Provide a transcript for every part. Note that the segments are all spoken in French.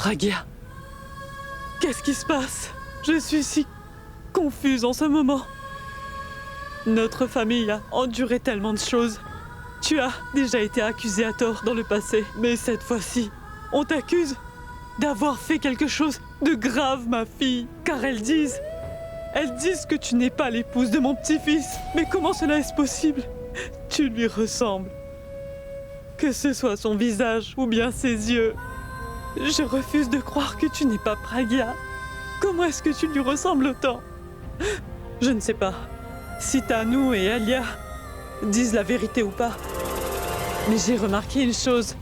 Pragya, qu'est-ce qui se passe? Je suis si confuse en ce moment. Notre famille a enduré tellement de choses. Tu as déjà été accusée à tort dans le passé, mais cette fois-ci, on t'accuse d'avoir fait quelque chose de grave, ma fille. Car elles disent que tu n'es pas l'épouse de mon petit-fils. Mais comment cela est-ce possible? Tu lui ressembles. Que ce soit son visage ou bien ses yeux. Je refuse de croire que tu n'es pas Pragya. Comment est-ce que tu lui ressembles autant? Je ne sais pas si Tanu et Alia disent la vérité ou pas. Mais j'ai remarqué une chose.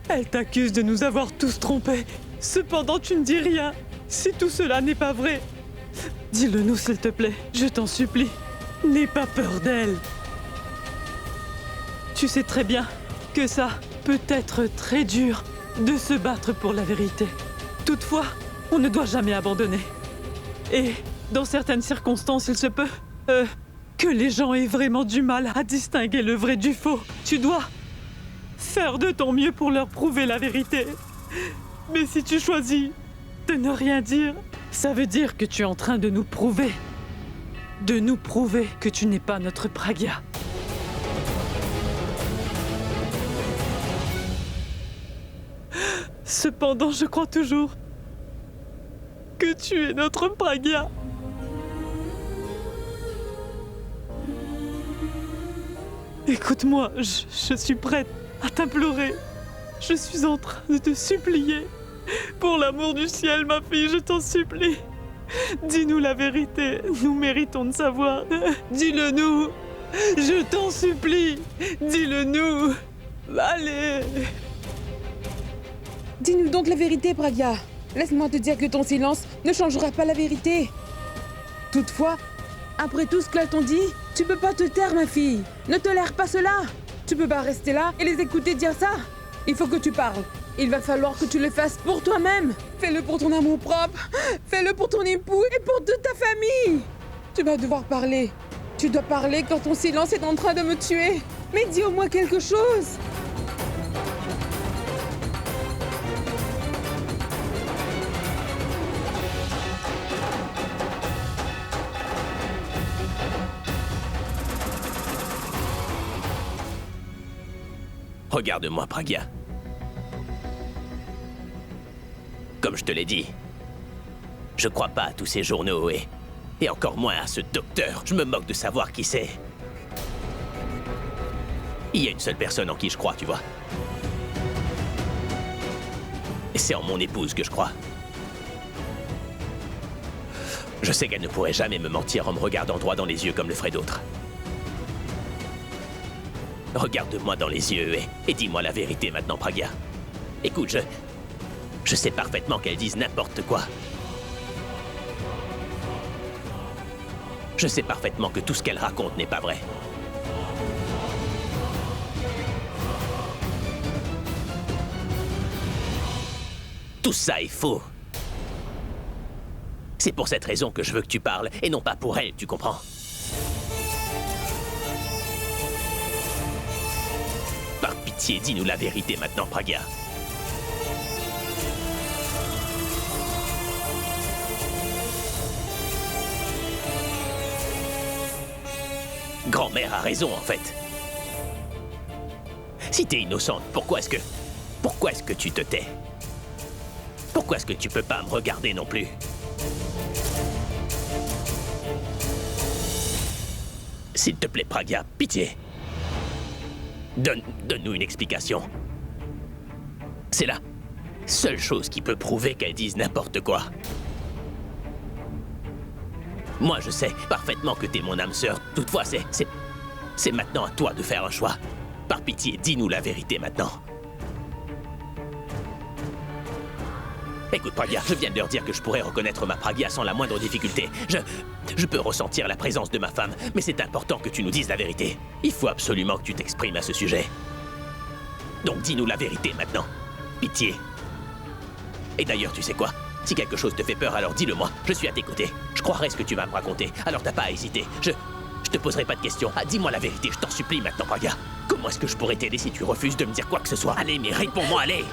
Elle t'accuse de nous avoir tous trompés. Cependant, tu ne dis rien. Si tout cela n'est pas vrai, dis-le nous, s'il te plaît. Je t'en supplie. N'aie pas peur d'elle. Tu sais très bien que ça peut être très dur de se battre pour la vérité. Toutefois, on ne doit jamais abandonner. Et dans certaines circonstances, il se peut que les gens aient vraiment du mal à distinguer le vrai du faux. Tu dois faire de ton mieux pour leur prouver la vérité. Mais si tu choisis de ne rien dire, ça veut dire que tu es en train de nous prouver que tu n'es pas notre Pragya. Cependant, je crois toujours que tu es notre Pragya. Écoute-moi, je suis prête à t'implorer. Je suis en train de te supplier. Pour l'amour du ciel, ma fille, je t'en supplie. Dis-nous la vérité, nous méritons de savoir. Dis-le-nous, je t'en supplie. Dis-le-nous. Allez. Dis-nous donc la vérité, Pragya. Laisse-moi te dire que ton silence ne changera pas la vérité. Toutefois, après tout ce qu'elles t'ont dit, tu peux pas te taire, ma fille. Ne tolère pas cela. Tu peux pas rester là et les écouter dire ça. Il faut que tu parles. Il va falloir que tu le fasses pour toi-même. Fais-le pour ton amour propre. Fais-le pour ton époux et pour toute ta famille. Tu vas devoir parler. Tu dois parler quand ton silence est en train de me tuer. Mais dis au moins quelque chose. Regarde-moi, Pragya. Comme je te l'ai dit, je crois pas à tous ces journaux et encore moins à ce docteur. Je me moque de savoir qui c'est. Il y a une seule personne en qui je crois, tu vois. Et c'est en mon épouse que je crois. Je sais qu'elle ne pourrait jamais me mentir en me regardant droit dans les yeux comme le feraient d'autres. Regarde-moi dans les yeux et dis-moi la vérité maintenant, Pragya. Écoute, je sais parfaitement qu'elles disent n'importe quoi. Je sais parfaitement que tout ce qu'elles racontent n'est pas vrai. Tout ça est faux. C'est pour cette raison que je veux que tu parles, et non pas pour elles, tu comprends? Par pitié, dis-nous la vérité maintenant, Pragya. Grand-mère a raison, en fait. Si t'es innocente, pourquoi est-ce que tu te tais? Pourquoi est-ce que tu peux pas me regarder non plus? S'il te plaît, Pragya, pitié. Donne-nous une explication. C'est la seule chose qui peut prouver qu'elles disent n'importe quoi. Moi, je sais parfaitement que t'es mon âme sœur. Toutefois, c'est maintenant à toi de faire un choix. Par pitié, dis-nous la vérité maintenant. Écoute, Pragya, je viens de leur dire que je pourrais reconnaître ma Pragya sans la moindre difficulté. Je peux ressentir la présence de ma femme, mais c'est important que tu nous dises la vérité. Il faut absolument que tu t'exprimes à ce sujet. Donc dis-nous la vérité maintenant. Pitié. Et d'ailleurs, tu sais quoi? Si quelque chose te fait peur, alors dis-le-moi. Je suis à tes côtés. Je croirai ce que tu vas me raconter. Alors t'as pas à hésiter. Je te poserai pas de questions. Ah, dis-moi la vérité, je t'en supplie maintenant, Pragya. Comment est-ce que je pourrais t'aider si tu refuses de me dire quoi que ce soit? Allez, mais réponds-moi, allez!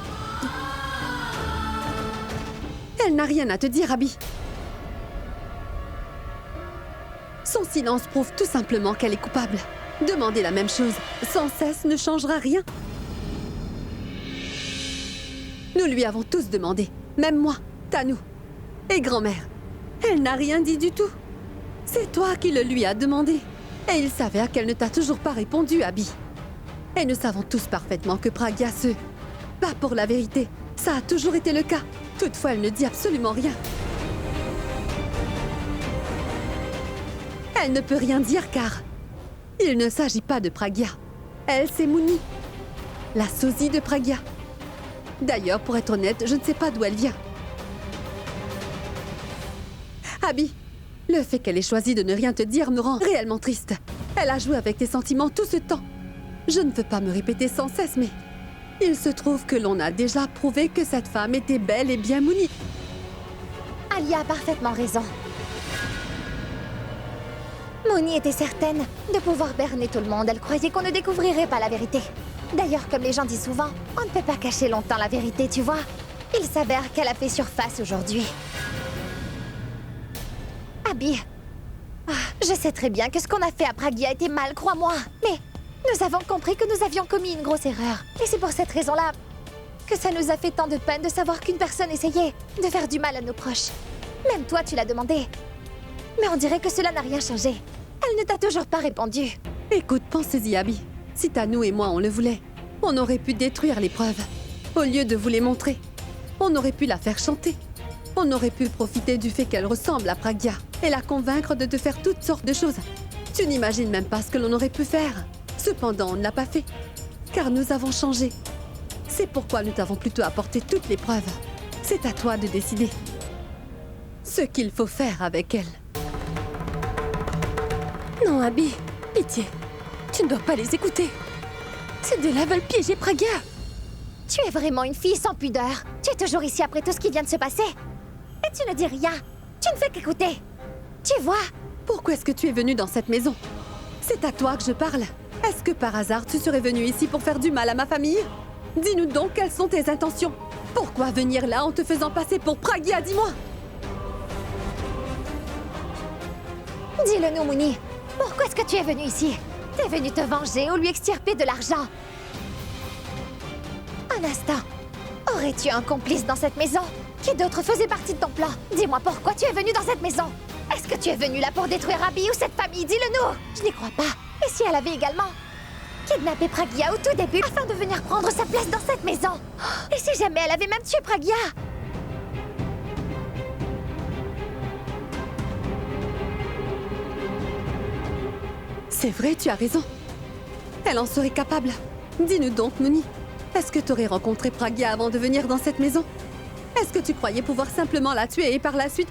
Elle n'a rien à te dire, Abby. Son silence prouve tout simplement qu'elle est coupable. Demander la même chose sans cesse ne changera rien. Nous lui avons tous demandé, même moi, Tanou et grand-mère. Elle n'a rien dit du tout. C'est toi qui le lui as demandé. Et il s'avère qu'elle ne t'a toujours pas répondu, Abby. Et nous savons tous parfaitement que Pragya se bat pour la vérité. Ça a toujours été le cas. Toutefois, elle ne dit absolument rien. Elle ne peut rien dire car il ne s'agit pas de Pragya. Elle, c'est Mooni, la sosie de Pragya. D'ailleurs, pour être honnête, je ne sais pas d'où elle vient. Abby, le fait qu'elle ait choisi de ne rien te dire me rend réellement triste. Elle a joué avec tes sentiments tout ce temps. Je ne veux pas me répéter sans cesse, mais il se trouve que l'on a déjà prouvé que cette femme était bel et bien Mooni. Alia a parfaitement raison. Mooni était certaine de pouvoir berner tout le monde. Elle croyait qu'on ne découvrirait pas la vérité. D'ailleurs, comme les gens disent souvent, on ne peut pas cacher longtemps la vérité, tu vois. Il s'avère qu'elle a fait surface aujourd'hui. Abby, je sais très bien que ce qu'on a fait à Pragya était mal, crois-moi. Mais nous avons compris que nous avions commis une grosse erreur. Et c'est pour cette raison-là que ça nous a fait tant de peine de savoir qu'une personne essayait de faire du mal à nos proches. Même toi, tu l'as demandé. Mais on dirait que cela n'a rien changé. Elle ne t'a toujours pas répondu. Écoute, pensez-y, Abby. Si Tanou et moi on le voulait, on aurait pu détruire les preuves. Au lieu de vous les montrer, on aurait pu la faire chanter. On aurait pu profiter du fait qu'elle ressemble à Pragya et la convaincre de te faire toutes sortes de choses. Tu n'imagines même pas ce que l'on aurait pu faire. Cependant, on ne l'a pas fait, car nous avons changé. C'est pourquoi nous t'avons plutôt apporté toutes les preuves. C'est à toi de décider ce qu'il faut faire avec elle. Non, Abby, pitié. Tu ne dois pas les écouter. Ces deux-là veulent piéger Pragya. Tu es vraiment une fille sans pudeur. Tu es toujours ici après tout ce qui vient de se passer. Et tu ne dis rien. Tu ne fais qu'écouter. Tu vois? Pourquoi est-ce que tu es venu dans cette maison? C'est à toi que je parle. Est-ce que par hasard tu serais venu ici pour faire du mal à ma famille? Dis-nous donc quelles sont tes intentions. Pourquoi venir là en te faisant passer pour Pragya, dis-moi? Dis-le nous, Mooni. Pourquoi est-ce que tu es venu ici? T'es venu te venger ou lui extirper de l'argent? Un instant. Aurais-tu un complice dans cette maison? Qui d'autre faisait partie de ton plan? Dis-moi pourquoi tu es venu dans cette maison? Est-ce que tu es venu là pour détruire Abby ou cette famille? Dis-le nous! Je n'y crois pas. Et si elle avait également kidnappé Pragya au tout début afin de venir prendre sa place dans cette maison? Et si jamais elle avait même tué Pragya? C'est vrai, tu as raison. Elle en serait capable. Dis-nous donc, Mooni, est-ce que tu aurais rencontré Pragya avant de venir dans cette maison? Est-ce que tu croyais pouvoir simplement la tuer et par la suite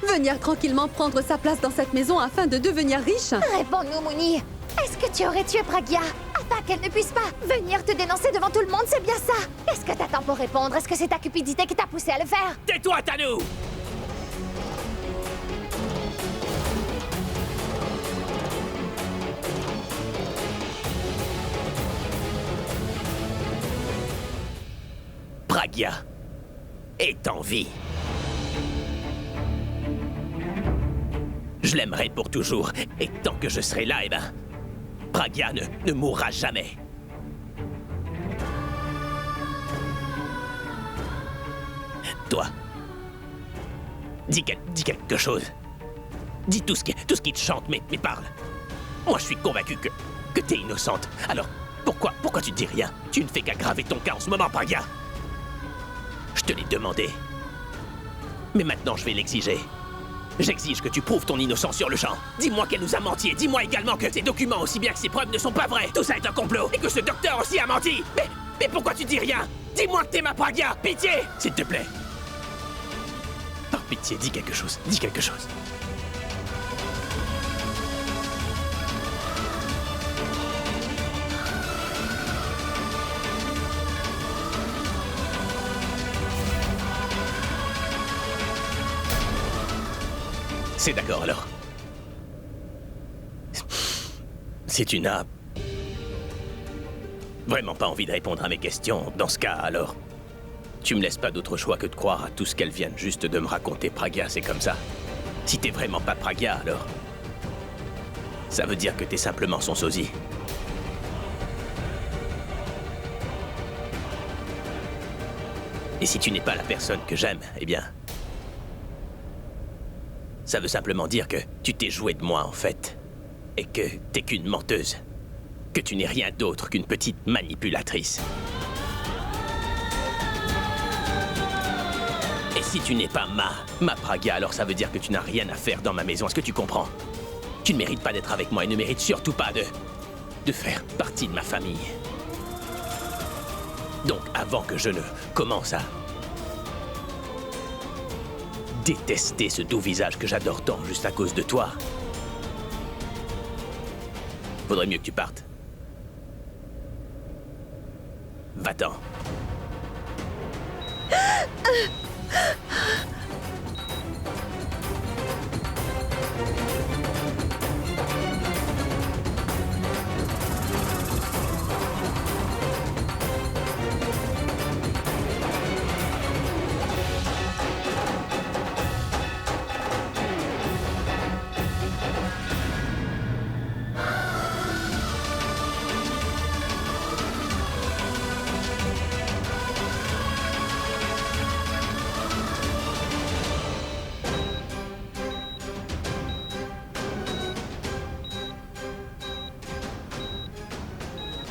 venir tranquillement prendre sa place dans cette maison afin de devenir riche? Réponds-nous, Mooni. Est-ce que tu aurais tué Pragya afin qu'elle ne puisse pas venir te dénoncer devant tout le monde? C'est bien ça. Qu'est-ce que t'attends pour répondre? Est-ce que c'est ta cupidité qui t'a poussé à le faire? Tais-toi, Tanou! Pragya est en vie. Je l'aimerai pour toujours. Et tant que je serai là, eh ben, Pragya ne mourra jamais. Toi, dis quelque chose. Dis tout ce qui te chante, mais parle. Moi, je suis convaincu que t'es innocente. Alors, pourquoi tu ne dis rien? Tu ne fais qu'aggraver ton cas en ce moment, Pragya. Je te l'ai demandé. Mais maintenant, je vais l'exiger. J'exige que tu prouves ton innocence sur le champ. Dis-moi qu'elle nous a menti et dis-moi également que ces documents, aussi bien que ces preuves, ne sont pas vrais. Tout ça est un complot. Et que ce docteur aussi a menti. Mais pourquoi tu dis rien? Dis-moi que t'es ma Pragya. Pitié, s'il te plaît. Par pitié, dis quelque chose. Dis quelque chose. C'est d'accord, alors. Si tu n'as vraiment pas envie de répondre à mes questions, dans ce cas, alors, Tu me laisses pas d'autre choix que de croire à tout ce qu'elle vient juste de me raconter, Pragya, c'est comme ça. Si t'es vraiment pas Pragya, alors... ça veut dire que t'es simplement son sosie. Et si tu n'es pas la personne que j'aime, eh bien... ça veut simplement dire que tu t'es joué de moi, en fait. Et que t'es qu'une menteuse. Que tu n'es rien d'autre qu'une petite manipulatrice. Et si tu n'es pas ma Pragya, alors ça veut dire que tu n'as rien à faire dans ma maison. Est-ce que tu comprends? Tu ne mérites pas d'être avec moi et ne mérites surtout pas de faire partie de ma famille. Donc, avant que je ne commence à détester ce doux visage que j'adore tant juste à cause de toi, faudrait mieux que tu partes. Va-t'en.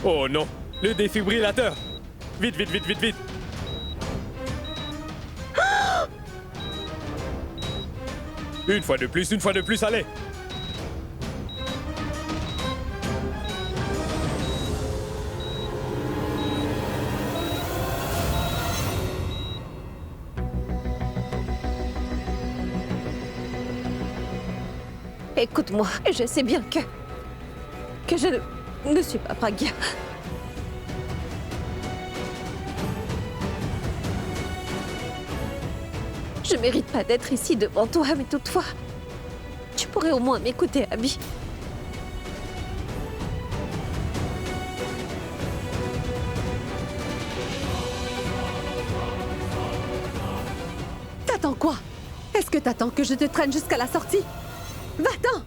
Oh non, le défibrillateur! Vite, vite, vite, vite, vite! Une fois de plus, allez! Écoute-moi, je sais bien que je ne suis pas Pragya. Je mérite pas d'être ici devant toi, mais toutefois, tu pourrais au moins m'écouter, Abby. T'attends quoi? Est-ce que t'attends que je te traîne jusqu'à la sortie? Va-t'en!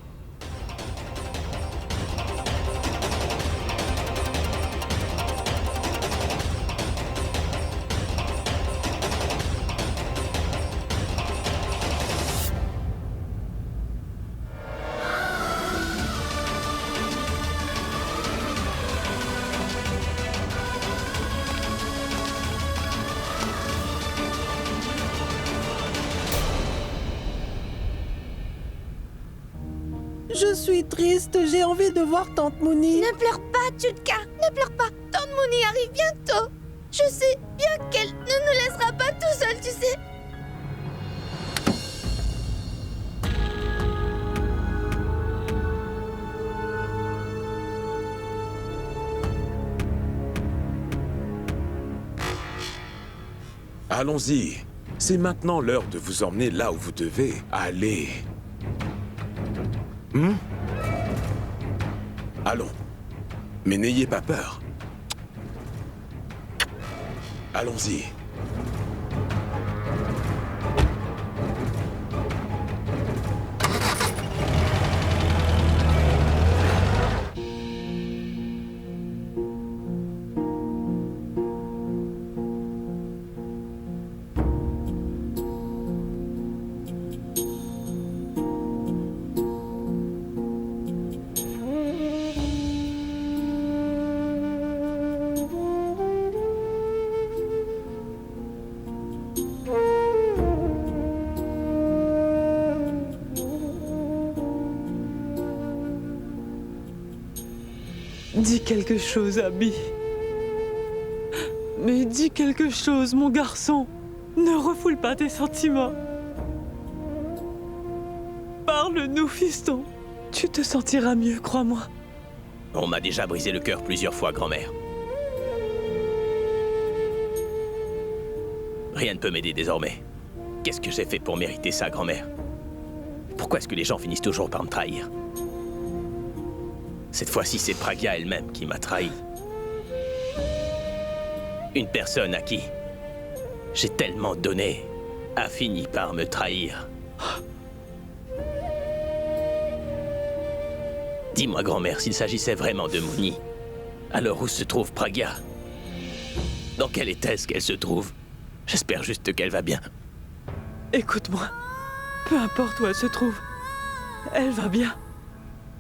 Je suis triste, j'ai envie de voir Tante Moony. Ne pleure pas, Jutka. Ne pleure pas. Tante Moony arrive bientôt. Je sais bien qu'elle ne nous laissera pas tout seuls, tu sais. Allons-y. C'est maintenant l'heure de vous emmener là où vous devez aller. Allons. Mais n'ayez pas peur. Allons-y. Dis quelque chose, Abby. Mais dis quelque chose, mon garçon. Ne refoule pas tes sentiments. Parle-nous, fiston. Tu te sentiras mieux, crois-moi. On m'a déjà brisé le cœur plusieurs fois, grand-mère. Rien ne peut m'aider désormais. Qu'est-ce que j'ai fait pour mériter ça, grand-mère? Pourquoi est-ce que les gens finissent toujours par me trahir? Cette fois-ci, c'est Pragya elle-même qui m'a trahi. Une personne à qui j'ai tellement donné, a fini par me trahir. Dis-moi, grand-mère, s'il s'agissait vraiment de Mouni, alors où se trouve Pragya? Dans quel état est-ce qu'elle se trouve? J'espère juste qu'elle va bien. Écoute-moi, peu importe où elle se trouve, elle va bien.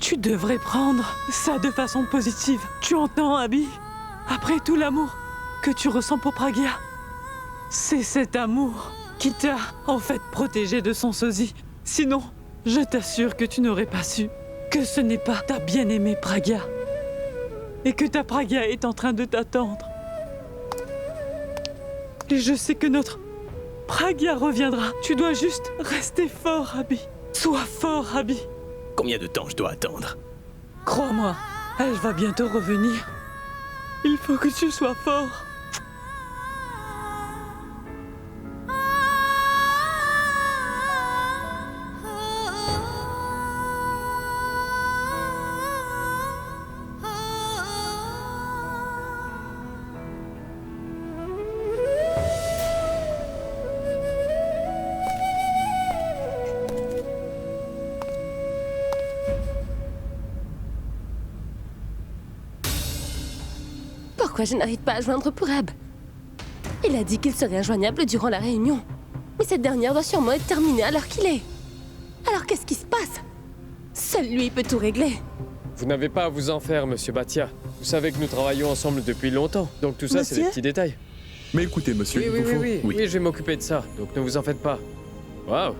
Tu devrais prendre ça de façon positive. Tu entends, Abby? Après tout l'amour que tu ressens pour Pragya, c'est cet amour qui t'a en fait protégé de son sosie. Sinon, je t'assure que tu n'aurais pas su que ce n'est pas ta bien-aimée Pragya et que ta Pragya est en train de t'attendre. Et je sais que notre Pragya reviendra. Tu dois juste rester fort, Abby. Sois fort, Abby. Combien de temps je dois attendre? Crois-moi, elle va bientôt revenir. Il faut que tu sois fort. Pourquoi je n'arrive pas à joindre Pourab? Il a dit qu'il serait injoignable durant la réunion. Mais cette dernière doit sûrement être terminée à l'heure qu'il est. Alors qu'est-ce qui se passe? Seul lui peut tout régler. Vous n'avez pas à vous en faire, monsieur Bhatia. Vous savez que nous travaillons ensemble depuis longtemps, donc tout ça, c'est des Monsieur petits détails. Mais écoutez, monsieur, Oui, il oui, vous oui, faut... oui, oui, je vais m'occuper de ça, donc ne vous en faites pas. Waouh.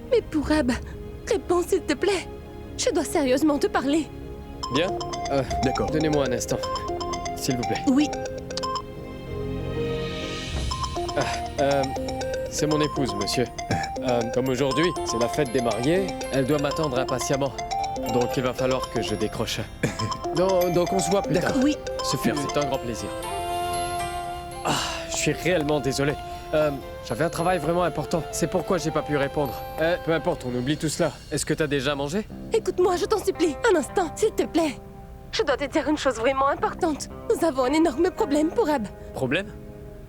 Mais Pourab, réponds s'il te plaît. Je dois sérieusement te parler. Bien. D'accord. Donnez-moi un instant, s'il vous plaît. Oui, C'est mon épouse, monsieur. Comme aujourd'hui, c'est la fête des mariés, elle doit m'attendre impatiemment. Donc il va falloir que je décroche. Donc on se voit plus tard. oui. Ce fut un grand plaisir. Ah, je suis réellement désolé. J'avais un travail vraiment important. C'est pourquoi j'ai pas pu répondre. Peu importe, on oublie tout cela. Est-ce que t'as déjà mangé? Écoute-moi, je t'en supplie. Un instant, s'il te plaît. Je dois te dire une chose vraiment importante. Nous avons un énorme problème, Pourab. Problème?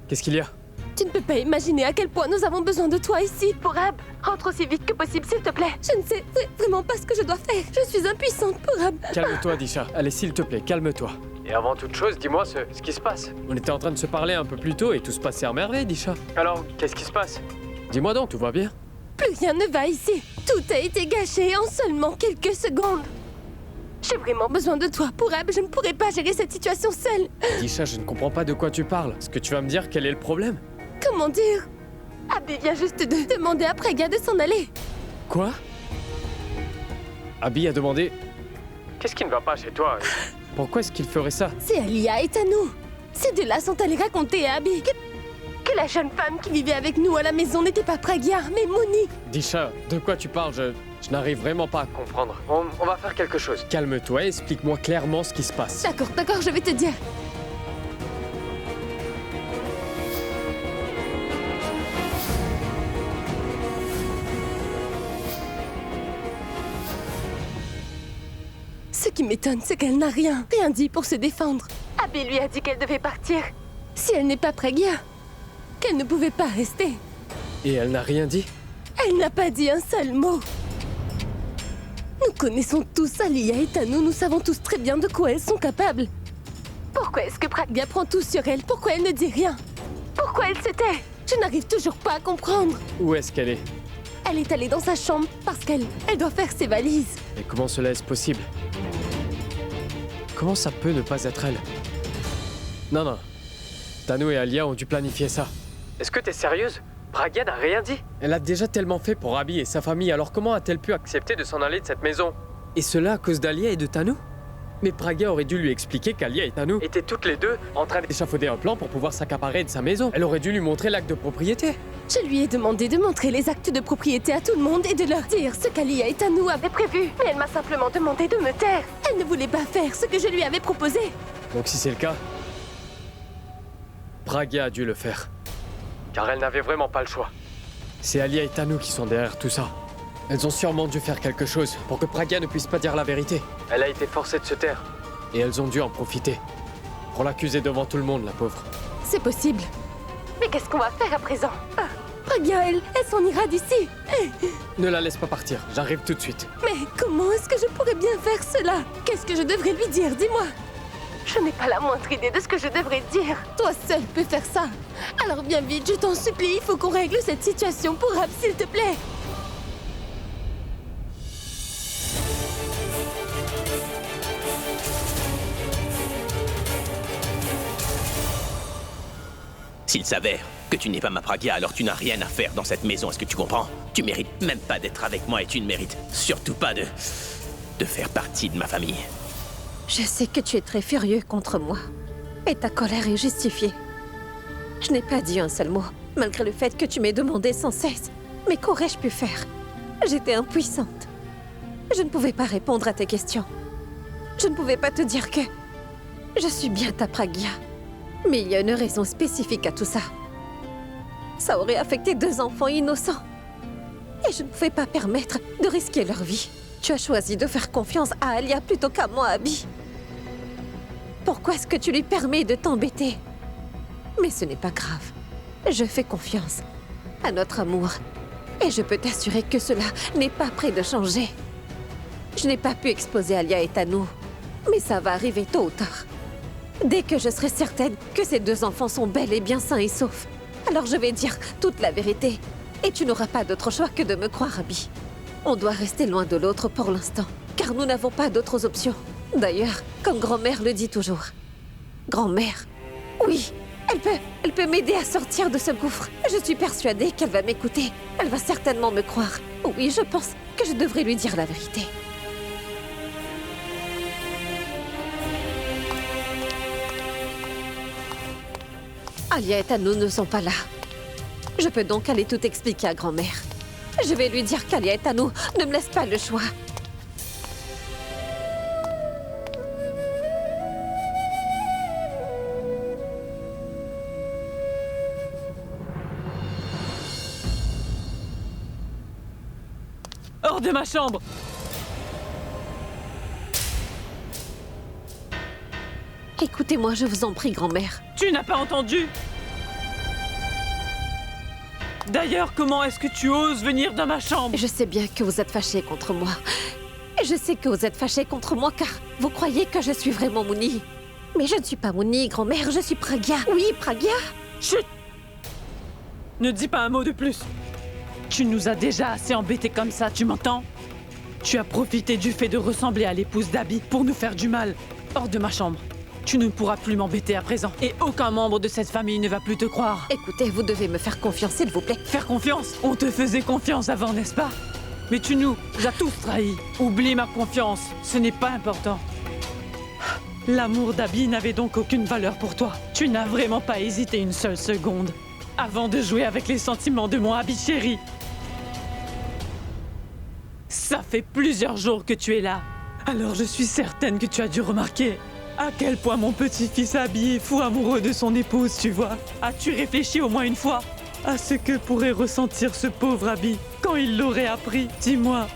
Qu'est-ce qu'il y a? Tu ne peux pas imaginer à quel point nous avons besoin de toi ici. Pourab, rentre aussi vite que possible, s'il te plaît. Je ne sais vraiment pas ce que je dois faire. Je suis impuissante, Pourab. Calme-toi, Disha. Allez, s'il te plaît, calme-toi. Et avant toute chose, dis-moi ce qui se passe. On était en train de se parler un peu plus tôt et tout se passait à merveille, Disha. Alors, qu'est-ce qui se passe? Dis-moi donc, tout va bien? Plus rien ne va ici. Tout a été gâché en seulement quelques secondes. J'ai vraiment besoin de toi, Pourab. Je ne pourrais pas gérer cette situation seule. Disha, je ne comprends pas de quoi tu parles. Est-ce que tu vas me dire quel est le problème? Comment dire? Abby vient juste de demander à Pragya de s'en aller. Quoi? Abby a demandé... Qu'est-ce qui ne va pas chez toi? Pourquoi est-ce qu'il ferait ça? C'est Alia et Tanou. Ces deux-là sont allés raconter à Abby que la jeune femme qui vivait avec nous à la maison n'était pas Pragya, mais Mouni. Disha, de quoi tu parles? Je n'arrive vraiment pas à comprendre. On va faire quelque chose. Calme-toi et explique-moi clairement ce qui se passe. D'accord, je vais te dire. Ce qui m'étonne, c'est qu'elle n'a rien dit pour se défendre. Abby lui a dit qu'elle devait partir. Si elle n'est pas Pragya, qu'elle ne pouvait pas rester. Et elle n'a rien dit? Elle n'a pas dit un seul mot. Nous connaissons tous Alia et Tanou, nous savons tous très bien de quoi elles sont capables. Pourquoi est-ce que Pragya prend tout sur elle? Pourquoi elle ne dit rien? Pourquoi elle se tait? Je n'arrive toujours pas à comprendre. Où est-ce qu'elle est? Elle est allée dans sa chambre parce qu'elle doit faire ses valises. Mais comment cela est-ce possible? Comment ça peut ne pas être elle? Non. Tanou et Alia ont dû planifier ça. Est-ce que t'es sérieuse? Pragya n'a rien dit? Elle a déjà tellement fait pour Abby et sa famille, alors comment a-t-elle pu accepter de s'en aller de cette maison? Et cela à cause d'Alia et de Tanou? Mais Pragya aurait dû lui expliquer qu'Alia et Tanou étaient toutes les deux en train d'échafauder un plan pour pouvoir s'accaparer de sa maison. Elle aurait dû lui montrer l'acte de propriété. Je lui ai demandé de montrer les actes de propriété à tout le monde et de leur dire ce qu'Alia et Tanou avaient prévu. Mais elle m'a simplement demandé de me taire. Elle ne voulait pas faire ce que je lui avais proposé. Donc si c'est le cas, Pragya a dû le faire. Car elle n'avait vraiment pas le choix. C'est Alia et Tanou qui sont derrière tout ça. Elles ont sûrement dû faire quelque chose pour que Pragya ne puisse pas dire la vérité. Elle a été forcée de se taire. Et elles ont dû en profiter. Pour l'accuser devant tout le monde, la pauvre. C'est possible. Mais qu'est-ce qu'on va faire à présent? Pragya, elle s'en ira d'ici. Ne la laisse pas partir, j'arrive tout de suite. Mais comment est-ce que je pourrais bien faire cela? Qu'est-ce que je devrais lui dire? Dis-moi. Je n'ai pas la moindre idée de ce que je devrais dire. Toi seul peux faire ça. Alors viens vite, je t'en supplie, il faut qu'on règle cette situation pour Rab, s'il te plaît. S'il s'avère que tu n'es pas ma Pragya, alors tu n'as rien à faire dans cette maison, est-ce que tu comprends? Tu mérites même pas d'être avec moi et tu ne mérites surtout pas de faire partie de ma famille. Je sais que tu es très furieux contre moi. Et ta colère est justifiée. Je n'ai pas dit un seul mot, malgré le fait que tu m'aies demandé sans cesse. Mais qu'aurais-je pu faire? J'étais impuissante. Je ne pouvais pas répondre à tes questions. Je ne pouvais pas te dire que... Je suis bien ta Pragya. Mais il y a une raison spécifique à tout ça. Ça aurait affecté 2 enfants innocents. Et je ne pouvais pas permettre de risquer leur vie. Tu as choisi de faire confiance à Alia plutôt qu'à moi, Abby. Pourquoi est-ce que tu lui permets de t'embêter? Mais ce n'est pas grave. Je fais confiance à notre amour. Et je peux t'assurer que cela n'est pas près de changer. Je n'ai pas pu exposer Alia et Tanou. Mais ça va arriver tôt ou tard. Dès que je serai certaine que ces 2 enfants sont bel et bien sains et saufs, alors je vais dire toute la vérité. Et tu n'auras pas d'autre choix que de me croire, Abby. On doit rester loin de l'autre pour l'instant, car nous n'avons pas d'autres options. D'ailleurs, comme grand-mère le dit toujours. Grand-mère, oui, elle peut m'aider à sortir de ce gouffre. Je suis persuadée qu'elle va m'écouter. Elle va certainement me croire. Oui, je pense que je devrais lui dire la vérité. Alia et Tanou ne sont pas là. Je peux donc aller tout expliquer à grand-mère. Je vais lui dire qu'Alia et Tanou ne me laissent pas le choix. Hors de ma chambre! Écoutez-moi, je vous en prie, grand-mère. Tu n'as pas entendu? D'ailleurs, comment est-ce que tu oses venir dans ma chambre? Je sais bien que vous êtes fâchée contre moi. Je sais que vous êtes fâchée contre moi car vous croyez que je suis vraiment Mouni. Mais je ne suis pas Mouni, grand-mère, je suis Pragya. Oui, Pragya. Chut! Ne dis pas un mot de plus. Tu nous as déjà assez embêtés comme ça, tu m'entends? Tu as profité du fait de ressembler à l'épouse d'Abby pour nous faire du mal. Hors de ma chambre. Tu ne pourras plus m'embêter à présent. Et aucun membre de cette famille ne va plus te croire. Écoutez, vous devez me faire confiance, s'il vous plaît. Faire confiance? On te faisait confiance avant, n'est-ce pas? Mais tu nous as tous trahis. Oublie ma confiance, ce n'est pas important. L'amour d'Abby n'avait donc aucune valeur pour toi. Tu n'as vraiment pas hésité une seule seconde avant de jouer avec les sentiments de mon Abby chéri. Ça fait plusieurs jours que tu es là. Alors je suis certaine que tu as dû remarquer à quel point mon petit-fils Abby est fou amoureux de son épouse, tu vois. As-tu réfléchi au moins une fois à ce que pourrait ressentir ce pauvre Abby quand il l'aurait appris? Dis-moi.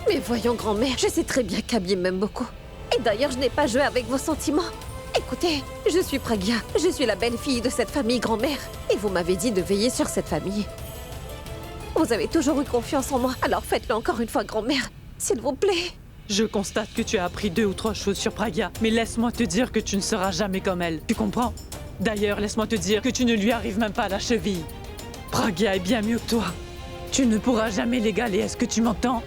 Mais voyons, grand-mère, je sais très bien qu'Abby m'aime beaucoup. Et d'ailleurs, je n'ai pas joué avec vos sentiments. Écoutez, je suis Pragya, je suis la belle-fille de cette famille, grand-mère. Et vous m'avez dit de veiller sur cette famille. Vous avez toujours eu confiance en moi, alors faites-le encore une fois, grand-mère. S'il vous plaît. Je constate que tu as appris 2 ou 3 choses sur Pragya, mais laisse-moi te dire que tu ne seras jamais comme elle. Tu comprends? D'ailleurs, laisse-moi te dire que tu ne lui arrives même pas à la cheville. Pragya est bien mieux que toi. Tu ne pourras jamais l'égaler, est-ce que tu m'entends?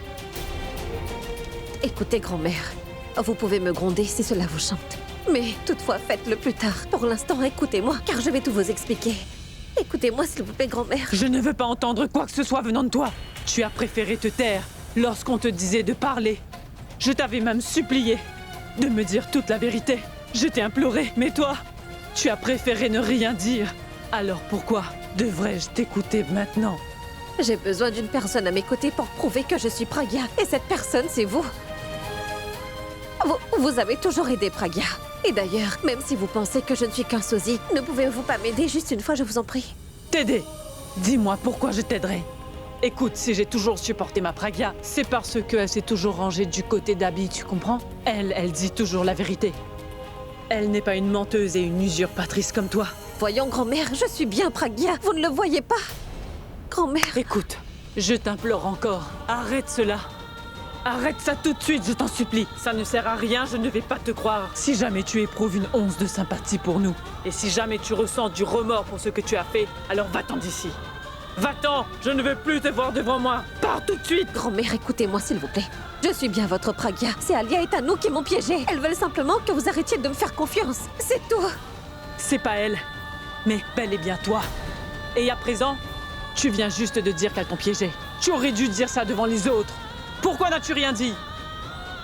Écoutez, grand-mère, vous pouvez me gronder si cela vous chante. Mais toutefois, faites-le plus tard. Pour l'instant, écoutez-moi, car je vais tout vous expliquer. Écoutez-moi, s'il vous plaît, grand-mère. Je ne veux pas entendre quoi que ce soit venant de toi. Tu as préféré te taire lorsqu'on te disait de parler. Je t'avais même supplié de me dire toute la vérité. Je t'ai imploré, mais toi, tu as préféré ne rien dire. Alors pourquoi devrais-je t'écouter maintenant? J'ai besoin d'une personne à mes côtés pour prouver que je suis Pragya. Et cette personne, c'est vous. Vous avez toujours aidé Pragya. Et d'ailleurs, même si vous pensez que je ne suis qu'un sosie, ne pouvez-vous pas m'aider juste une fois, je vous en prie? T'aider? Dis-moi pourquoi je t'aiderai. Écoute, si j'ai toujours supporté ma Pragya, c'est parce qu'elle s'est toujours rangée du côté d'Abby, tu comprends? Elle dit toujours la vérité. Elle n'est pas une menteuse et une usurpatrice comme toi. Voyons, grand-mère, je suis bien Pragya. Vous ne le voyez pas? Grand-mère... Écoute, je t'implore encore, arrête cela. Arrête ça tout de suite, je t'en supplie. Ça ne sert à rien, je ne vais pas te croire. Si jamais tu éprouves une once de sympathie pour nous, et si jamais tu ressens du remords pour ce que tu as fait, alors va-t'en d'ici. Va-t'en, je ne veux plus te voir devant moi. Pars tout de suite. Grand-mère, écoutez-moi s'il vous plaît. Je suis bien votre Pragya. C'est Alia et Tanu qui m'ont piégée. Elles veulent simplement que vous arrêtiez de me faire confiance. C'est tout. C'est pas elle, mais bel et bien toi. Et à présent, tu viens juste de dire qu'elles t'ont piégé. Tu aurais dû dire ça devant les autres. Pourquoi n'as-tu rien dit?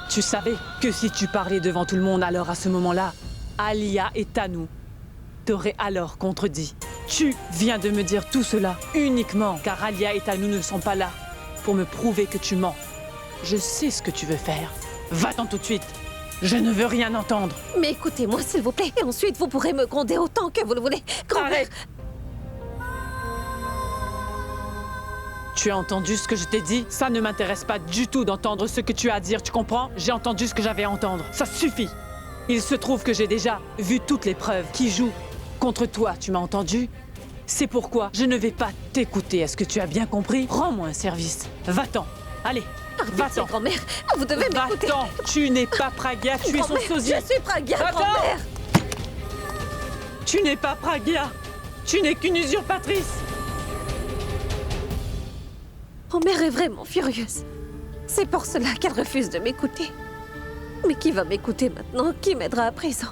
Tu savais que si tu parlais devant tout le monde, alors à ce moment-là, Alia et Tanu t'auraient alors contredit. Tu viens de me dire tout cela uniquement car Alia et Tanu ne sont pas là pour me prouver que tu mens. Je sais ce que tu veux faire. Va-t'en tout de suite. Je ne veux rien entendre. Mais écoutez-moi s'il vous plaît. Et ensuite, vous pourrez me gronder autant que vous le voulez. Grand-mère... Arrête. Tu as entendu ce que je t'ai dit? Ça ne m'intéresse pas du tout d'entendre ce que tu as à dire, tu comprends? J'ai entendu ce que j'avais à entendre. Ça suffit. Il se trouve que j'ai déjà vu toutes les preuves qui jouent contre toi, tu m'as entendu? C'est pourquoi je ne vais pas t'écouter. Est-ce que tu as bien compris? Rends-moi un service. Va-t'en. Allez, va-t'en. Grand-mère, vous devez m'écouter. Va-t'en. Tu n'es pas Pragya, tu es son Grand-mère, sosie. je suis Pragya, Va-t'en. grand-mère. Tu n'es pas Pragya. Tu n'es qu'une usurpatrice. Grand-mère est vraiment furieuse. C'est pour cela qu'elle refuse de m'écouter. Mais qui va m'écouter maintenant? Qui m'aidera à présent?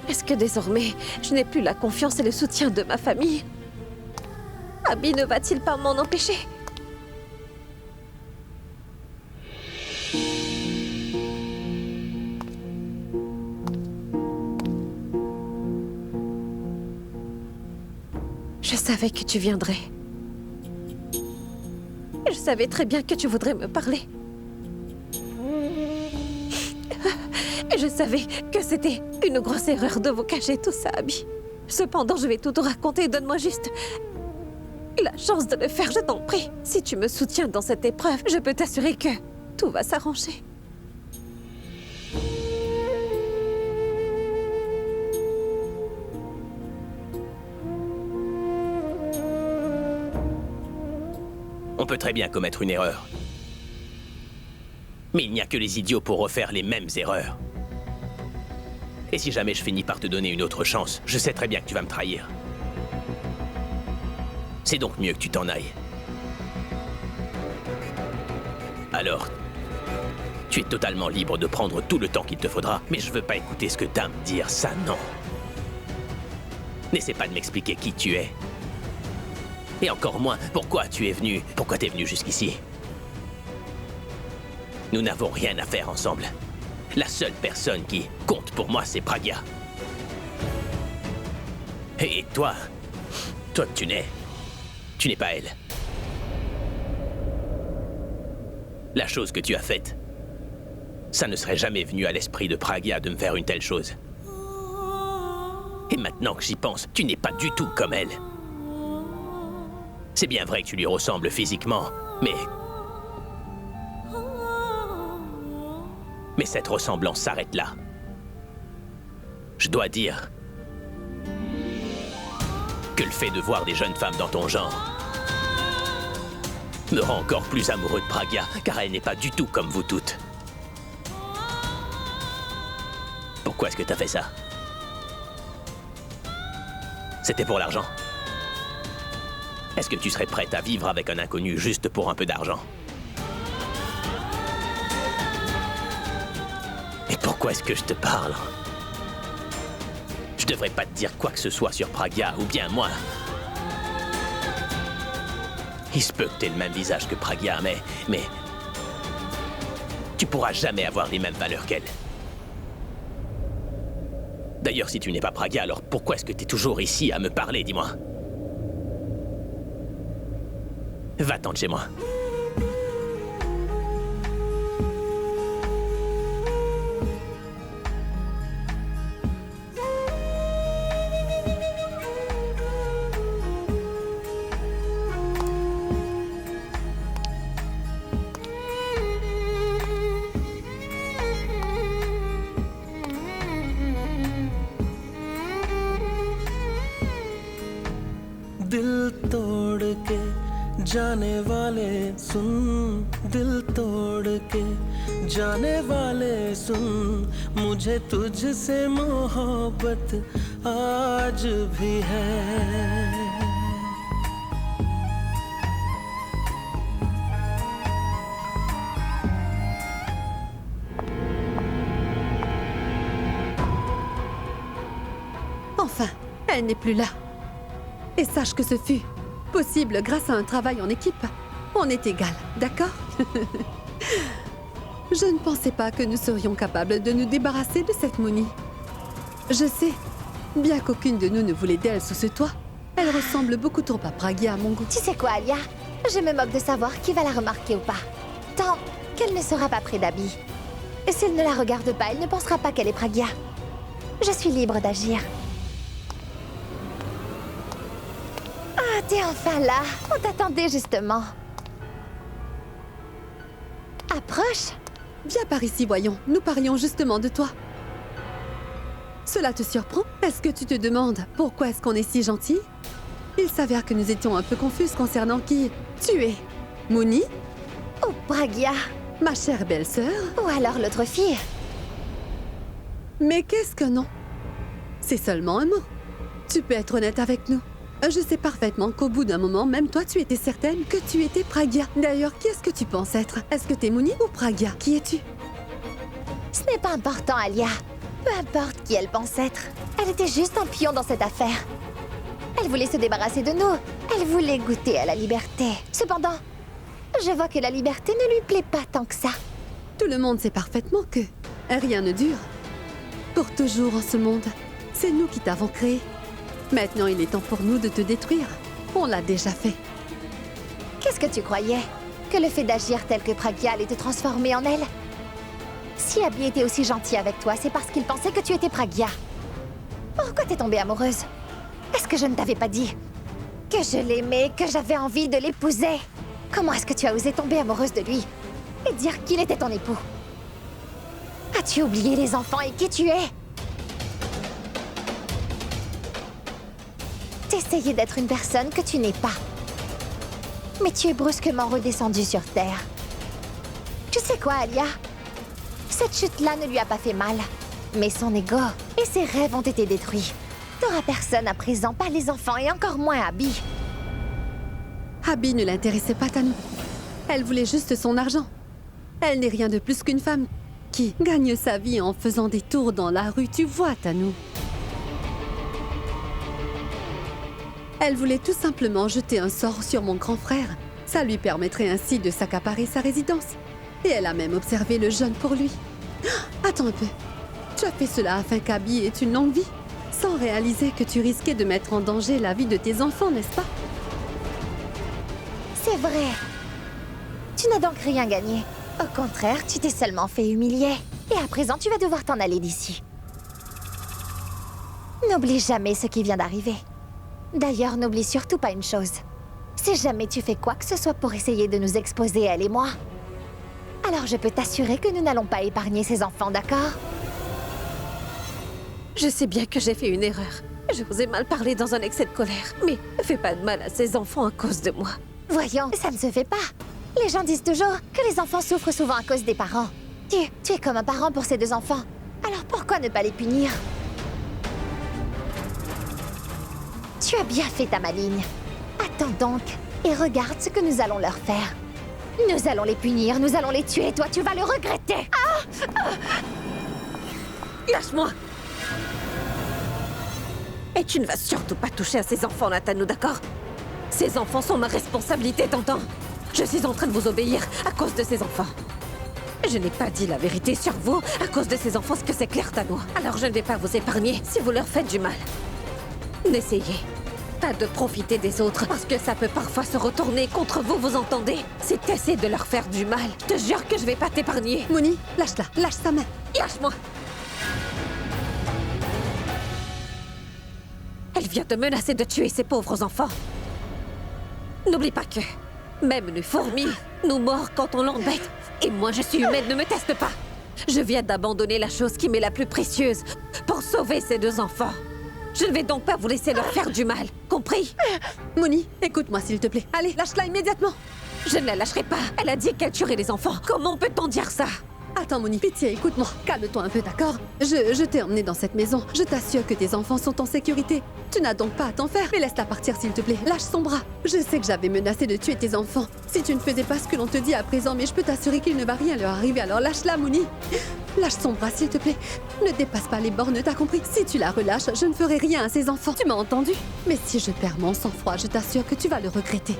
Est-ce que désormais, je n'ai plus la confiance et le soutien de ma famille? Abby ne va-t-il pas m'en empêcher? Je savais que tu viendrais. Je savais très bien que tu voudrais me parler. Et je savais que c'était une grosse erreur de vous cacher tout ça, Abby. Cependant, je vais tout te raconter. Donne-moi juste la chance de le faire, je t'en prie. Si tu me soutiens dans cette épreuve, je peux t'assurer que tout va s'arranger. On peut très bien commettre une erreur. Mais il n'y a que les idiots pour refaire les mêmes erreurs. Et si jamais je finis par te donner une autre chance, je sais très bien que tu vas me trahir. C'est donc mieux que tu t'en ailles. Alors, tu es totalement libre de prendre tout le temps qu'il te faudra, mais je veux pas écouter ce que t'as à me dire, ça non. N'essaie pas de m'expliquer qui tu es. Et encore moins, pourquoi tu es venu, pourquoi t'es venu jusqu'ici. Nous n'avons rien à faire ensemble. La seule personne qui compte pour moi, c'est Pragya. Et toi, tu n'es pas elle. La chose que tu as faite, ça ne serait jamais venu à l'esprit de Pragya de me faire une telle chose. Et maintenant que j'y pense, tu n'es pas du tout comme elle. C'est bien vrai que tu lui ressembles physiquement, mais cette ressemblance s'arrête là. Je dois dire que le fait de voir des jeunes femmes dans ton genre me rend encore plus amoureux de Pragya, car elle n'est pas du tout comme vous toutes. Pourquoi est-ce que t'as fait ça? C'était pour l'argent? Est-ce que tu serais prête à vivre avec un inconnu juste pour un peu d'argent? Et pourquoi est-ce que je te parle? Je devrais pas te dire quoi que ce soit sur Pragya, ou bien moi. Il se peut que t'aies le même visage que Pragya, mais... tu pourras jamais avoir les mêmes valeurs qu'elle. D'ailleurs, si tu n'es pas Pragya, alors pourquoi est-ce que t'es toujours ici à me parler, dis-moi? Va-t'en de chez moi. जाने वाले सुन दिल तोड़ के जाने वाले सुन मुझे तुझसे मोहब्बत आज भी है Enfin, elle n'est plus là. Et sache que ce fut possible grâce à un travail en équipe. On est égal, d'accord? Je ne pensais pas que nous serions capables de nous débarrasser de cette Mouni. Je sais, bien qu'aucune de nous ne voulait d'elle sous ce toit, elle ressemble beaucoup trop à Pragya à mon goût. Tu sais quoi, Alia? Je me moque de savoir qui va la remarquer ou pas. Tant qu'elle ne sera pas près d'Abby. Et s'il ne la regarde pas, elle ne pensera pas qu'elle est Pragya. Je suis libre d'agir. Ah, t'es enfin là. On t'attendait justement. Approche. Viens par ici, voyons. Nous parlions justement de toi. Cela te surprend? Est-ce que tu te demandes pourquoi est-ce qu'on est si gentil? Il s'avère que nous étions un peu confuses concernant qui tu es. Mouni? Ou Pragya? Ma chère belle-sœur? Ou alors l'autre fille? Mais qu'est-ce que non? C'est seulement un mot. Tu peux être honnête avec nous. Je sais parfaitement qu'au bout d'un moment, même toi, tu étais certaine que tu étais Pragya. D'ailleurs, qui est-ce que tu penses être? Est-ce que t'es Mouni ou Pragya? Qui es-tu? Ce n'est pas important, Alia. Peu importe qui elle pense être. Elle était juste un pion dans cette affaire. Elle voulait se débarrasser de nous. Elle voulait goûter à la liberté. Cependant, je vois que la liberté ne lui plaît pas tant que ça. Tout le monde sait parfaitement que rien ne dure. Pour toujours en ce monde. C'est nous qui t'avons créé. Maintenant, il est temps pour nous de te détruire. On l'a déjà fait. Qu'est-ce que tu croyais? Que le fait d'agir tel que Pragya allait te transformer en elle? Si Abby était aussi gentil avec toi, c'est parce qu'il pensait que tu étais Pragya. Pourquoi t'es tombée amoureuse? Est-ce que je ne t'avais pas dit que je l'aimais, que j'avais envie de l'épouser? Comment est-ce que tu as osé tomber amoureuse de lui et dire qu'il était ton époux? As-tu oublié les enfants et qui tu es? T'essayais d'être une personne que tu n'es pas. Mais tu es brusquement redescendue sur Terre. Tu sais quoi, Alia? Cette chute-là ne lui a pas fait mal. Mais son ego et ses rêves ont été détruits. T'auras personne à présent, pas les enfants et encore moins Abby. Abby ne l'intéressait pas, Tanou. Elle voulait juste son argent. Elle n'est rien de plus qu'une femme qui gagne sa vie en faisant des tours dans la rue, tu vois, Tanou. Elle voulait tout simplement jeter un sort sur mon grand frère. Ça lui permettrait ainsi de s'accaparer sa résidence. Et elle a même observé le jeune pour lui. Attends un peu. Tu as fait cela afin qu'Abby ait une longue vie, sans réaliser que tu risquais de mettre en danger la vie de tes enfants, n'est-ce pas? C'est vrai. Tu n'as donc rien gagné. Au contraire, tu t'es seulement fait humilier. Et à présent, tu vas devoir t'en aller d'ici. N'oublie jamais ce qui vient d'arriver. D'ailleurs, n'oublie surtout pas une chose. Si jamais tu fais quoi que ce soit pour essayer de nous exposer, elle et moi, alors je peux t'assurer que nous n'allons pas épargner ces enfants, d'accord? Je sais bien que j'ai fait une erreur. Je vous ai mal parlé dans un excès de colère. Mais ne fais pas de mal à ces enfants à cause de moi. Voyons, ça ne se fait pas. Les gens disent toujours que les enfants souffrent souvent à cause des parents. Tu es comme un parent pour ces deux enfants. Alors pourquoi ne pas les punir? Tu as bien fait ta maligne. Attends donc et regarde ce que nous allons leur faire. Nous allons les punir, nous allons les tuer, toi tu vas le regretter. Lâche-moi! Et tu ne vas surtout pas toucher à ces enfants, Nathanou, d'accord? Ces enfants sont ma responsabilité, t'entends? Je suis en train de vous obéir à cause de ces enfants. Je n'ai pas dit la vérité sur vous à cause de ces enfants, ce que c'est clair, Tanou. Alors je ne vais pas vous épargner si vous leur faites du mal. N'essayez pas de profiter des autres, parce que ça peut parfois se retourner contre vous, vous entendez? Si t'essaies de leur faire du mal, je te jure que je vais pas t'épargner. Mouni, lâche-la, lâche sa main. Lâche-moi! Elle vient de menacer de tuer ces pauvres enfants. N'oublie pas que même une fourmi nous mord quand on l'embête. Et moi, je suis humaine, ne me teste pas. Je viens d'abandonner la chose qui m'est la plus précieuse pour sauver ces deux enfants. Je ne vais donc pas vous laisser leur faire du mal, compris? Mouni, écoute-moi s'il te plaît. Allez, lâche-la immédiatement. Je ne la lâcherai pas. Elle a dit qu'elle tuerait les enfants. Comment peut-on dire ça? Attends, Mouni, pitié, écoute-moi. Calme-toi un peu, d'accord? Je t'ai emmené dans cette maison. Je t'assure que tes enfants sont en sécurité. Tu n'as donc pas à t'en faire. Mais laisse-la partir, s'il te plaît. Lâche son bras. Je sais que j'avais menacé de tuer tes enfants si tu ne faisais pas ce que l'on te dit à présent, mais je peux t'assurer qu'il ne va rien leur arriver, alors lâche-la, Mouni. Lâche son bras, s'il te plaît. Ne dépasse pas les bornes, t'as compris? Si tu la relâches, je ne ferai rien à ces enfants. Tu m'as entendu? Mais si je perds mon sang-froid, je t'assure que tu vas le regretter.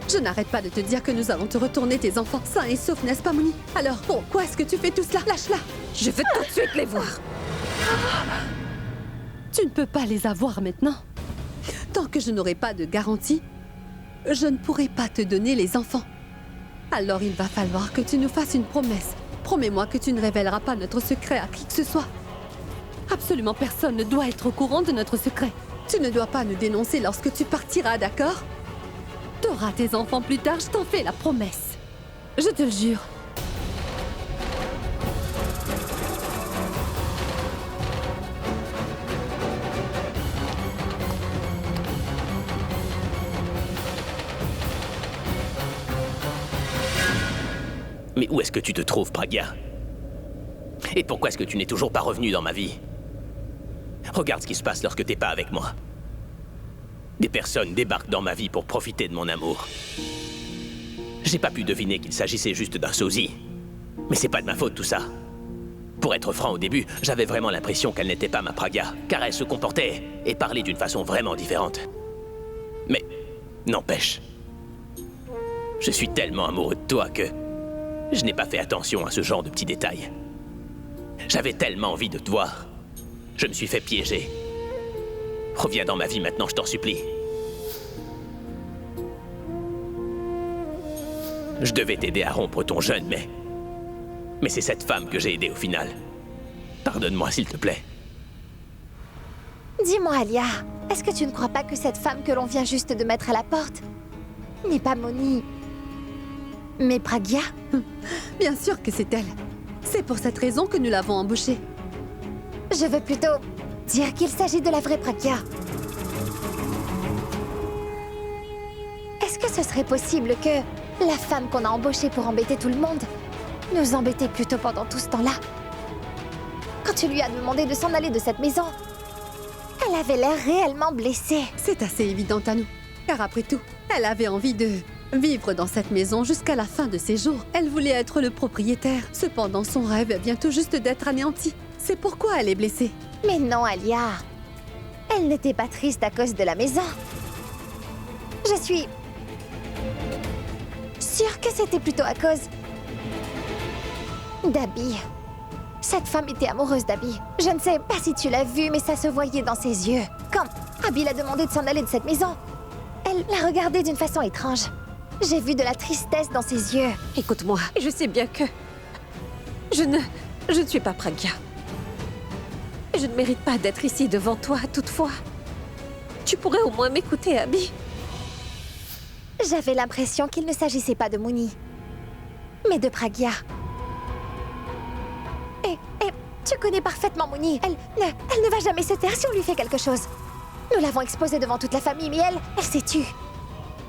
Je n'arrête pas de te dire que nous allons te retourner tes enfants sains et saufs, n'est-ce pas, Mouni? Alors, pourquoi est-ce que tu fais tout cela? Lâche-la! Je veux tout de suite les voir! Tu ne peux pas les avoir maintenant. Tant que je n'aurai pas de garantie, je ne pourrai pas te donner les enfants. Alors il va falloir que tu nous fasses une promesse. Promets-moi que tu ne révéleras pas notre secret à qui que ce soit. Absolument personne ne doit être au courant de notre secret. Tu ne dois pas nous dénoncer lorsque tu partiras, d'accord? T'auras tes enfants plus tard, je t'en fais la promesse. Je te le jure. Mais où est-ce que tu te trouves, Pragya? Et pourquoi est-ce que tu n'es toujours pas revenu dans ma vie? Regarde ce qui se passe lorsque t'es pas avec moi. Des personnes débarquent dans ma vie pour profiter de mon amour. J'ai pas pu deviner qu'il s'agissait juste d'un sosie. Mais c'est pas de ma faute tout ça. Pour être franc au début, j'avais vraiment l'impression qu'elle n'était pas ma Pragya, car elle se comportait et parlait d'une façon vraiment différente. Mais, n'empêche, je suis tellement amoureux de toi que je n'ai pas fait attention à ce genre de petits détails. J'avais tellement envie de te voir. Je me suis fait piéger. Reviens dans ma vie maintenant, je t'en supplie. Je devais t'aider à rompre ton jeûne, mais c'est cette femme que j'ai aidée au final. Pardonne-moi, s'il te plaît. Dis-moi, Alia, est-ce que tu ne crois pas que cette femme que l'on vient juste de mettre à la porte n'est pas Mouni, mais Pragya? Bien sûr que c'est elle. C'est pour cette raison que nous l'avons embauchée. Je veux plutôt dire qu'il s'agit de la vraie Pragya. Est-ce que ce serait possible que la femme qu'on a embauchée pour embêter tout le monde nous embêtait plutôt pendant tout ce temps-là? Quand tu lui as demandé de s'en aller de cette maison, elle avait l'air réellement blessée. C'est assez évident à nous. Car après tout, elle avait envie de vivre dans cette maison jusqu'à la fin de ses jours. Elle voulait être le propriétaire. Cependant, son rêve vient tout juste d'être anéanti. C'est pourquoi elle est blessée. Mais non, Alia. Elle n'était pas triste à cause de la maison. Je suis sûre que c'était plutôt à cause d'Abby. Cette femme était amoureuse d'Abby. Je ne sais pas si tu l'as vu, mais ça se voyait dans ses yeux. Quand Abby l'a demandé de s'en aller de cette maison, elle l'a regardé d'une façon étrange. J'ai vu de la tristesse dans ses yeux. Écoute-moi, je sais bien que... Je ne suis pas Pragya. Je ne mérite pas d'être ici devant toi, toutefois. Tu pourrais au moins m'écouter, Abby. J'avais l'impression qu'il ne s'agissait pas de Mouni, mais de Pragya. Et tu connais parfaitement Mouni. Elle ne va jamais se taire si on lui fait quelque chose. Nous l'avons exposée devant toute la famille, mais elle s'est tue.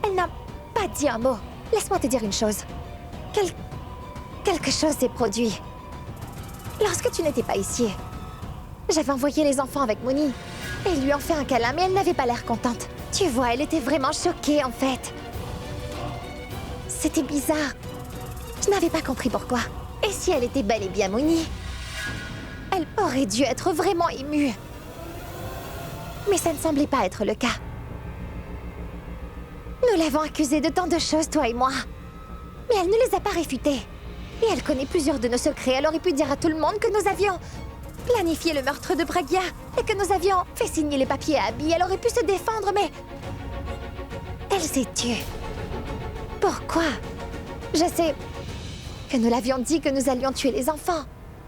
Elle n'a pas dit un mot. Laisse-moi te dire une chose. Quelque chose s'est produit. Lorsque tu n'étais pas ici, j'avais envoyé les enfants avec Mouni et lui ont fait un câlin, mais elle n'avait pas l'air contente. Tu vois, elle était vraiment choquée, en fait. C'était bizarre. Je n'avais pas compris pourquoi. Et si elle était bel et bien Mouni, elle aurait dû être vraiment émue. Mais ça ne semblait pas être le cas. Nous l'avons accusée de tant de choses, toi et moi. Mais elle ne les a pas réfutées. Et elle connaît plusieurs de nos secrets. Elle aurait pu dire à tout le monde que nous avions planifié le meurtre de Pragya et que nous avions fait signer les papiers à Abby. Elle aurait pu se défendre, mais elle s'est tue. Pourquoi? Je sais que nous l'avions dit que nous allions tuer les enfants.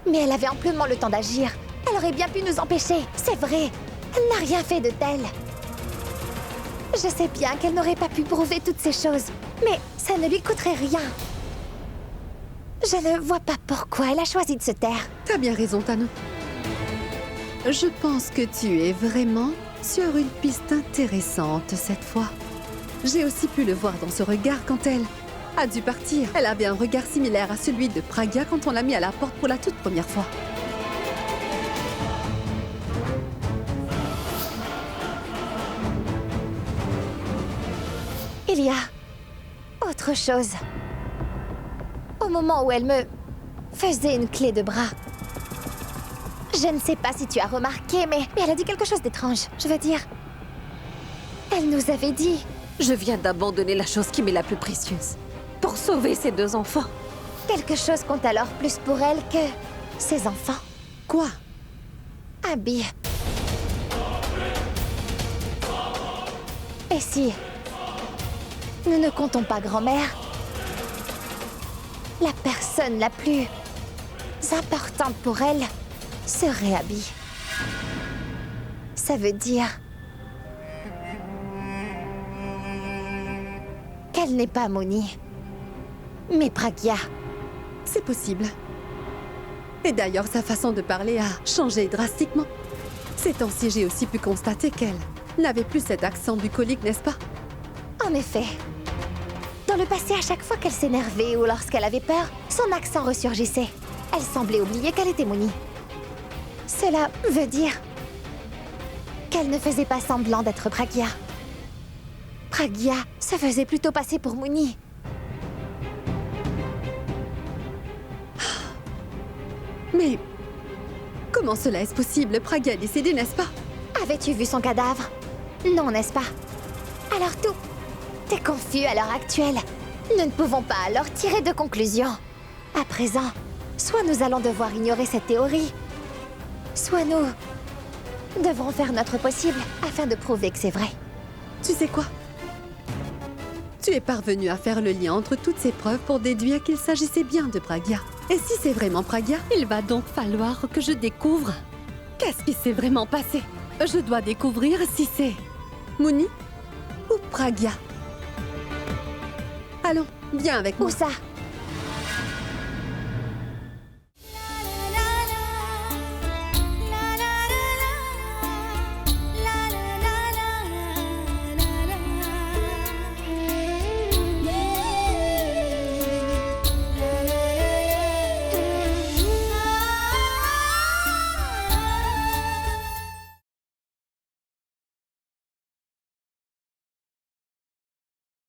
Mais elle avait amplement le temps d'agir. Elle aurait bien pu nous empêcher. C'est vrai. Elle n'a rien fait de tel. Je sais bien qu'elle n'aurait pas pu prouver toutes ces choses. Mais ça ne lui coûterait rien. Je ne vois pas pourquoi elle a choisi de se taire. T'as bien raison, Tano. Je pense que tu es vraiment sur une piste intéressante cette fois. J'ai aussi pu le voir dans ce regard quand elle a dû partir. Elle avait un regard similaire à celui de Pragya quand on l'a mis à la porte pour la toute première fois. Il y a autre chose. Au moment où elle me faisait une clé de bras, je ne sais pas si tu as remarqué, mais elle a dit quelque chose d'étrange. Je veux dire, elle nous avait dit... Je viens d'abandonner la chose qui m'est la plus précieuse pour sauver ces 2 enfants. Quelque chose compte alors plus pour elle que ses enfants. Quoi? Abby. Et si nous ne comptons pas grand-mère, la personne la plus importante pour elle serait Abby. Ça veut dire qu'elle n'est pas Mooni, mais Pragya. C'est possible. Et d'ailleurs, sa façon de parler a changé drastiquement. Ces temps-ci, j'ai aussi pu constater qu'elle n'avait plus cet accent bucolique, n'est-ce pas? En effet. Dans le passé, à chaque fois qu'elle s'énervait ou lorsqu'elle avait peur, son accent ressurgissait. Elle semblait oublier qu'elle était Mooni. Cela veut dire qu'elle ne faisait pas semblant d'être Pragya. Pragya se faisait plutôt passer pour Mooni. Mais comment cela est-ce possible? Pragya est décédée, n'est-ce pas? Avais-tu vu son cadavre? Non, n'est-ce pas? Alors tout est confus à l'heure actuelle. Nous ne pouvons pas alors tirer de conclusion. À présent, soit nous allons devoir ignorer cette théorie, soit nous devrons faire notre possible afin de prouver que c'est vrai. Tu sais quoi? Tu es parvenu à faire le lien entre toutes ces preuves pour déduire qu'il s'agissait bien de Pragya. Et si c'est vraiment Pragya, Il va donc falloir que je découvre qu'est-ce qui s'est vraiment passé. Je dois découvrir si c'est... Mooni ou Pragya? Allons, viens avec moi. Où ça?